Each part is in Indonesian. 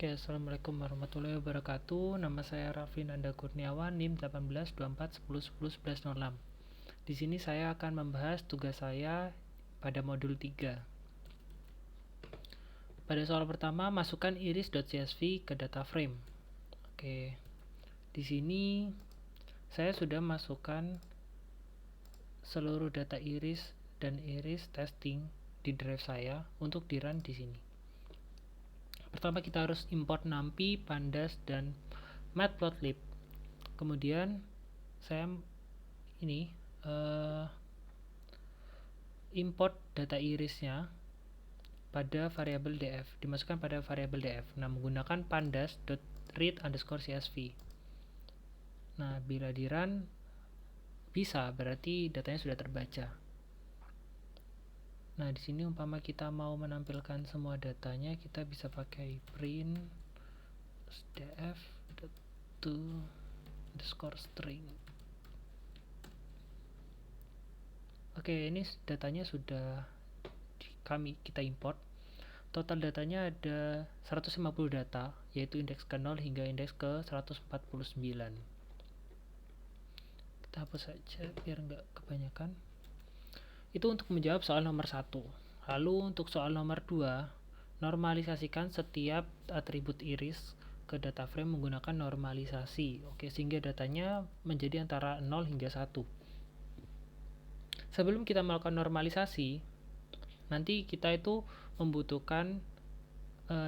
Oke, assalamualaikum warahmatullahi wabarakatuh. Nama saya Raffi Nanda Kurniawan, NIM 1824101106. Di sini saya akan membahas tugas saya pada modul 3. Pada soal pertama, masukkan iris.csv ke data frame. Oke. Di sini saya sudah masukkan seluruh data iris dan iris testing di drive saya untuk di-run di sini. Pertama kita harus import NumPy, Pandas, dan Matplotlib. Kemudian saya import data irisnya pada variabel df, dimasukkan pada variabel df. Nah, menggunakan pandas.read_csv. Nah, bila di-run bisa, berarti datanya sudah terbaca. Nah, di sini umpama kita mau menampilkan semua datanya, kita bisa pakai print df_to_string. Oke, ini datanya sudah kita import. Total datanya ada 150 data, yaitu indeks ke 0 hingga indeks ke 149. Kita hapus saja biar nggak kebanyakan. Itu untuk menjawab soal nomor 1. Lalu untuk soal nomor 2, normalisasikan setiap atribut iris ke data frame menggunakan normalisasi. Oke, sehingga datanya menjadi antara 0 hingga 1. Sebelum kita melakukan normalisasi, nanti kita itu membutuhkan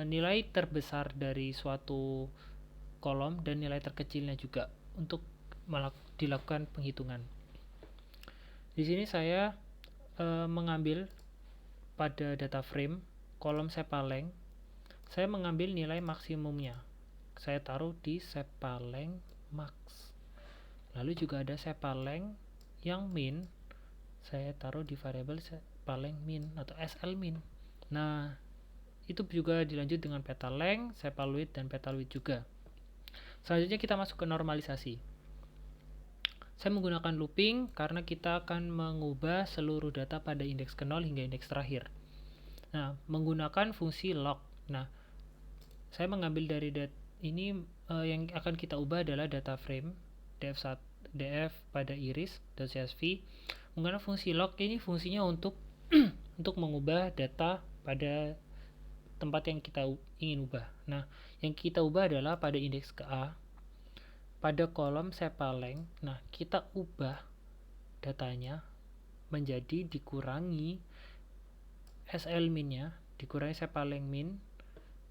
nilai terbesar dari suatu kolom dan nilai terkecilnya juga untuk dilakukan penghitungan. Di sini saya mengambil pada data frame kolom sepaleng, saya mengambil nilai maksimumnya. Saya taruh di sepaleng max. Lalu juga ada sepaleng yang min, saya taruh di variabel sepaleng min atau slmin. Nah, itu juga dilanjut dengan petalength, sepalwidth, dan petalwidth juga. Selanjutnya kita masuk ke normalisasi. Saya menggunakan looping karena kita akan mengubah seluruh data pada indeks ke 0 hingga indeks terakhir. Nah, menggunakan fungsi log. Nah, saya mengambil dari ini yang akan kita ubah adalah data frame df pada iris.csv. Menggunakan fungsi log, ini fungsinya untuk untuk mengubah data pada tempat yang kita ingin ubah. Nah, yang kita ubah adalah pada indeks ke A, pada kolom sepaleng. Nah, kita ubah datanya menjadi dikurangi slmin-nya, dikurangi sepaleng min,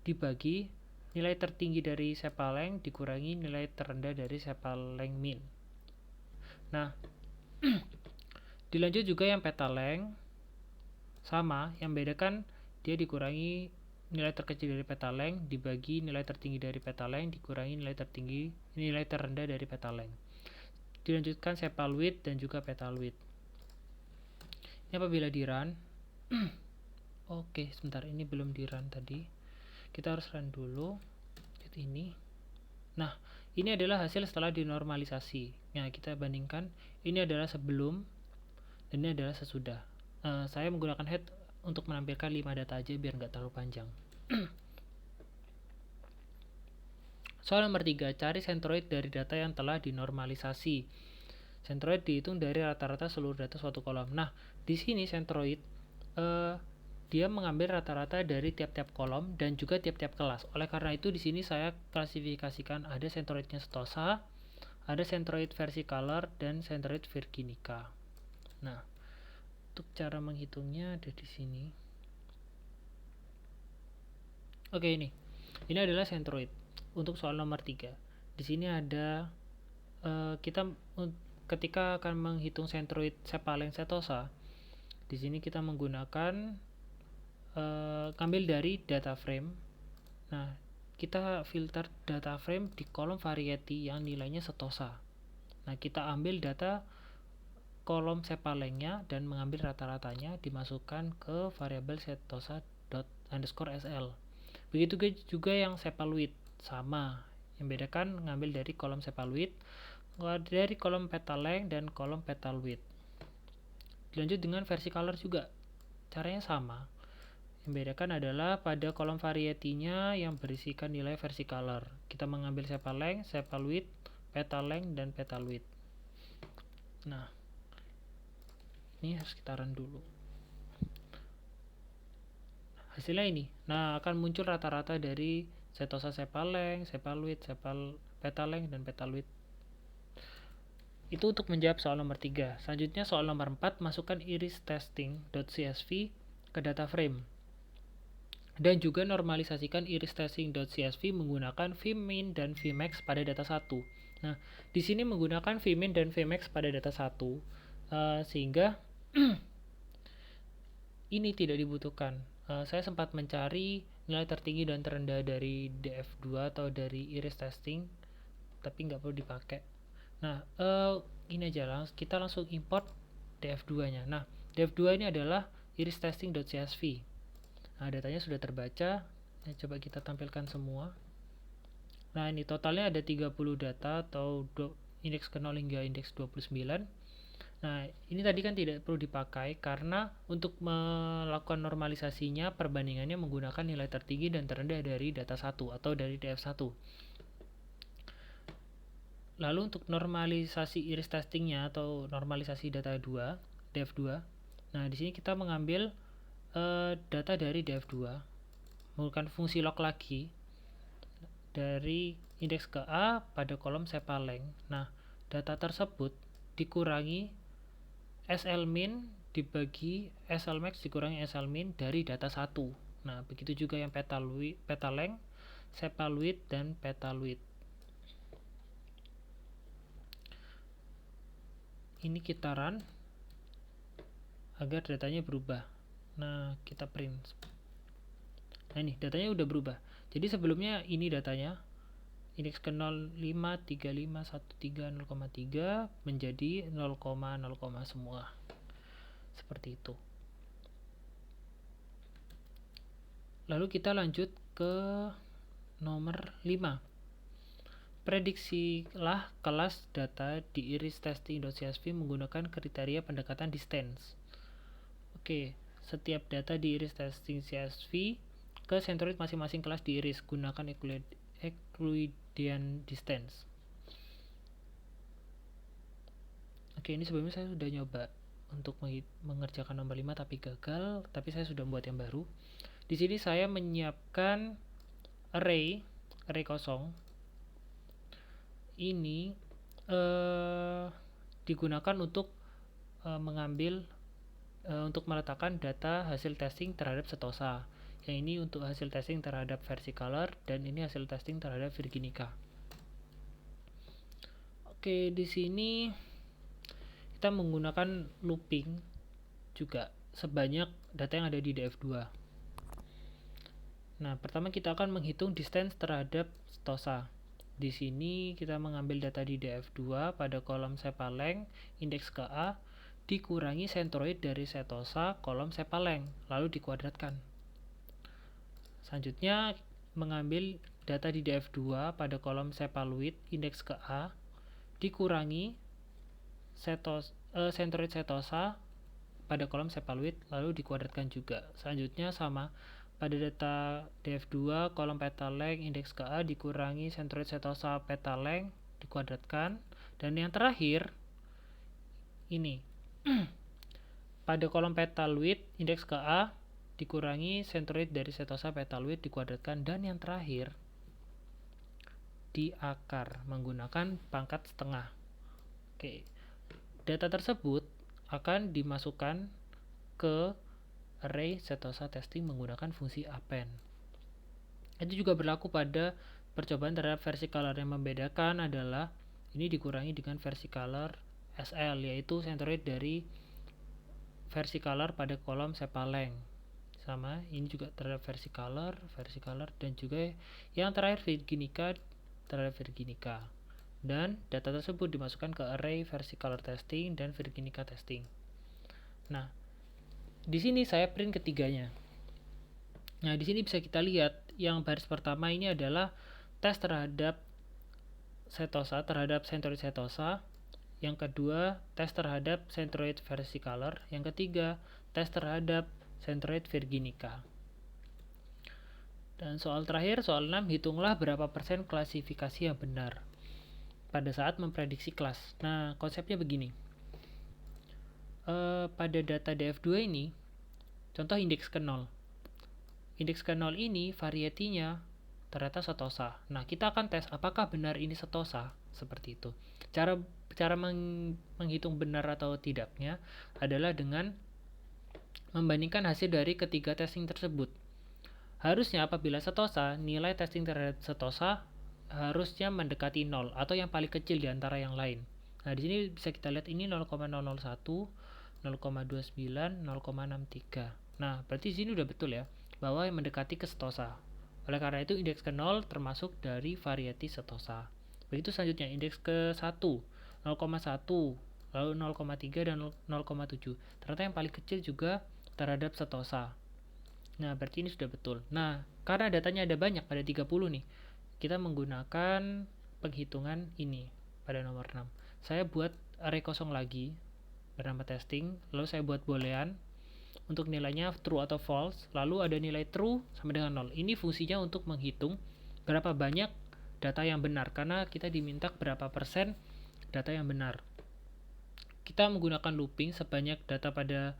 dibagi nilai tertinggi dari sepaleng dikurangi nilai terendah dari sepaleng min. Nah, dilanjut juga yang petalength, sama, yang bedakan dia dikurangi nilai terkecil dari petalength dibagi nilai tertinggi dari petalength dikurangi nilai terendah dari petalength. Dilanjutkan sepalwidth dan juga petalwidth. Ini apabila di run oke, sebentar, ini belum di run tadi. Kita harus run dulu. Ini. Nah, ini adalah hasil setelah dinormalisasi. Nah, kita bandingkan. Ini adalah sebelum dan ini adalah sesudah. Saya menggunakan head untuk menampilkan 5 data aja biar nggak terlalu panjang. Soal nomor 3, cari centroid dari data yang telah dinormalisasi. Centroid dihitung dari rata-rata seluruh data suatu kolom. Nah, di sini centroid dia mengambil rata-rata dari tiap-tiap kolom dan juga tiap-tiap kelas. Oleh karena itu di sini saya klasifikasikan ada centroidnya Stosza, ada centroid versi color, dan centroid virginica. Nah, untuk cara menghitungnya ada di sini. Oke, ini adalah centroid untuk soal nomor 3. Di sini ada kita ketika akan menghitung centroid sepaleng setosa, di sini kita menggunakan ambil dari data frame. Nah, kita filter data frame di kolom variety yang nilainya setosa. Nah, kita ambil data kolom sepalengnya dan mengambil rata-ratanya, dimasukkan ke variabel setosa_sl. Begitu juga yang sepalwidth, sama. Yang bedakan ngambil dari kolom sepalwidth, dari kolom petalength dan kolom petalwidth. Dilanjut dengan versi color juga, caranya sama. Yang membedakan adalah pada kolom variety-nya yang berisikan nilai versicolor. Kita mengambil sepal length, sepal width, petal length, dan petal width. Nah, ini harus kita run dulu. Hasilnya ini. Nah, akan muncul rata-rata dari setosa sepal length, sepal width, petal length, dan petal width. Itu untuk menjawab soal nomor 3. Selanjutnya soal nomor 4, masukkan iris testing.csv ke data frame. Dan juga normalisasikan iris testing.csv menggunakan vmin dan vmax pada data 1. Nah, di sini menggunakan vmin dan vmax pada data 1, sehingga ini tidak dibutuhkan. Saya sempat mencari nilai tertinggi dan terendah dari df2 atau dari iris testing, tapi nggak perlu dipakai. Nah, ini aja lah, kita langsung import df2-nya. Nah, df2 ini adalah iris testing.csv. Nah, datanya sudah terbaca. Nah, coba kita tampilkan semua. Nah, ini totalnya ada 30 data atau indeks ke 0 hingga indeks 29. Nah, ini tadi kan tidak perlu dipakai karena untuk melakukan normalisasinya perbandingannya menggunakan nilai tertinggi dan terendah dari data 1 atau dari df1. Lalu untuk normalisasi iris testingnya atau normalisasi data 2, df2. Nah, di sini kita mengambil data dari df2, menggunakan fungsi log lagi dari indeks ke A pada kolom sepal length. Nah, data tersebut dikurangi SLmin dibagi SLmax dikurangi SLmin dari data 1. Nah, begitu juga yang petal length, sepal width, dan petal width. Ini kita run agar datanya berubah. Nah, kita print. Nah, ini datanya udah berubah. Jadi sebelumnya ini datanya indeks ke 0, 5, 35, 13, 0,3 menjadi 0, semua. Seperti itu. Lalu kita lanjut ke nomor 5. Prediksilah kelas data di iris testing.csv menggunakan kriteria pendekatan distance. Oke, setiap data di iris testing.csv ke centroid masing-masing kelas di iris, gunakan Euclidean distance. Oke, ini sebelumnya saya sudah nyoba untuk mengerjakan nomor 5 tapi gagal, tapi saya sudah membuat yang baru. Di sini saya menyiapkan array kosong. Ini digunakan untuk mengambil untuk meletakkan data hasil testing terhadap setosa. Yang ini untuk hasil testing terhadap versicolor dan ini hasil testing terhadap virginica. Oke, di sini kita menggunakan looping juga sebanyak data yang ada di df2. Nah, pertama kita akan menghitung distance terhadap setosa. Di sini kita mengambil data di df2 pada kolom sepal length indeks ke A dikurangi centroid dari setosa kolom sepal length lalu dikuadratkan. Selanjutnya mengambil data di df2 pada kolom sepal width indeks ke A dikurangi centroid setosa pada kolom sepal width lalu dikuadratkan juga. Selanjutnya sama pada data df2 kolom petal length indeks ke A dikurangi centroid setosa petal length dikuadratkan. Dan yang terakhir ini pada kolom petal width indeks ke A dikurangi centroid dari setosa petal width dikuadratkan. Dan yang terakhir di akar menggunakan pangkat setengah. Oke, data tersebut akan dimasukkan ke array setosa testing menggunakan fungsi append. Itu juga berlaku pada percobaan terhadap versicolor. Yang membedakan adalah ini dikurangi dengan versicolor SL, yaitu centroid dari versicolor pada kolom sepal length. Sama, ini juga terhadap versicolor dan juga yang terakhir virginica terhadap virginica. Dan data tersebut dimasukkan ke array versicolor testing dan virginica testing. Nah, di sini saya print ketiganya. Nah, di sini bisa kita lihat yang baris pertama ini adalah tes terhadap setosa, terhadap centroid setosa. Yang kedua, tes terhadap centroid versicolor. Yang ketiga, tes terhadap centroid virginica. Dan soal terakhir, soal 6, hitunglah berapa persen klasifikasi yang benar pada saat memprediksi kelas. Nah, konsepnya begini. Pada data DF2 ini, contoh indeks ke 0. Indeks ke 0 ini varietinya ternyata setosa. Nah, kita akan tes apakah benar ini setosa, seperti itu. Cara menghitung benar atau tidaknya adalah dengan membandingkan hasil dari ketiga testing tersebut. Harusnya apabila setosa, nilai testing terhadap setosa harusnya mendekati 0 atau yang paling kecil di antara yang lain. Nah, di sini bisa kita lihat ini 0,001, 0,29, 0,63. Nah, berarti di sini udah betul ya, bahwa yang mendekati ke setosa. Oleh karena itu, indeks ke 0 termasuk dari varieti setosa. Begitu selanjutnya, indeks ke 1, 0,1, lalu 0,3 dan 0,7. Ternyata yang paling kecil juga terhadap setosa. Nah, berarti ini sudah betul. Nah, karena datanya ada banyak, ada 30 nih, kita menggunakan penghitungan ini pada nomor 6. Saya buat array kosong lagi bernama testing, lalu saya buat boolean untuk nilainya true atau false, lalu ada nilai true sama dengan 0. Ini fungsinya untuk menghitung berapa banyak data yang benar, karena kita diminta berapa persen data yang benar. Kita menggunakan looping sebanyak data pada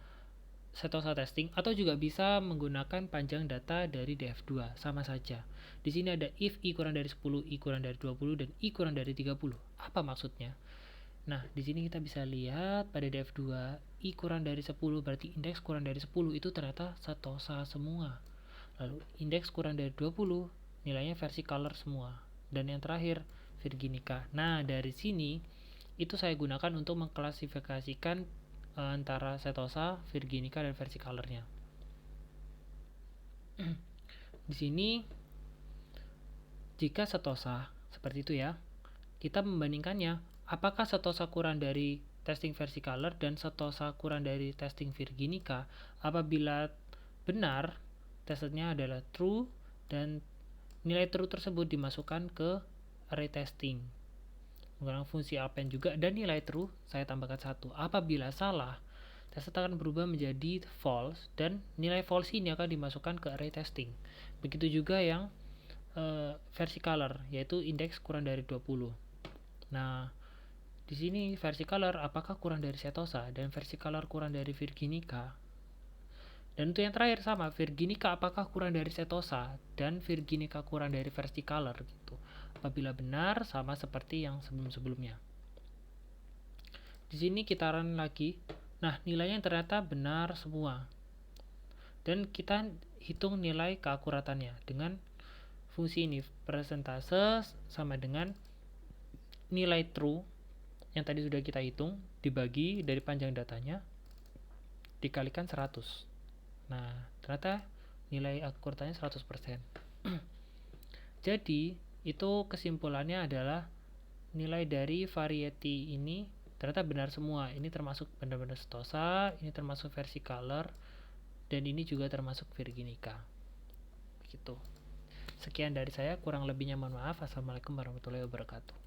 setosa testing, atau juga bisa menggunakan panjang data dari df2, sama saja. Di sini ada if i kurang dari 10, i kurang dari 20, dan i kurang dari 30. Apa maksudnya? Nah, di sini kita bisa lihat pada df2, i kurang dari 10 berarti indeks kurang dari 10 itu ternyata setosa semua. Lalu indeks kurang dari 20 nilainya versi color semua. Dan yang terakhir Virginica. Nah, dari sini itu saya gunakan untuk mengklasifikasikan antara setosa, Virginica, dan versi colornya. Di sini jika setosa seperti itu ya, kita membandingkannya apakah setosa kurang dari testing versi color dan setosa kurang dari testing Virginica. Apabila benar, tesnya adalah true dan nilai true tersebut dimasukkan ke array testing menggunakan fungsi append juga, dan nilai true saya tambahkan 1. Apabila salah, test akan berubah menjadi false dan nilai false ini akan dimasukkan ke array testing. Begitu juga yang versi color, yaitu indeks kurang dari 20. Nah, di sini versi color apakah kurang dari setosa dan versi color kurang dari Virginica. Dan untuk yang terakhir sama, Virginica apakah kurang dari setosa dan Virginica kurang dari versi color gitu. Apabila benar, sama seperti yang sebelum-sebelumnya. Di sini kita run lagi. Nah, nilainya ternyata benar semua. Dan kita hitung nilai keakuratannya dengan fungsi ini. Persentase sama dengan nilai true yang tadi sudah kita hitung dibagi dari panjang datanya dikalikan 100. Nah, ternyata nilai akuratannya 100%. Jadi, itu kesimpulannya adalah nilai dari variety ini ternyata benar semua. Ini termasuk benar-benar setosa, ini termasuk versi color, dan ini juga termasuk Virginica. Begitu. Sekian dari saya, kurang lebihnya mohon maaf. Assalamualaikum warahmatullahi wabarakatuh.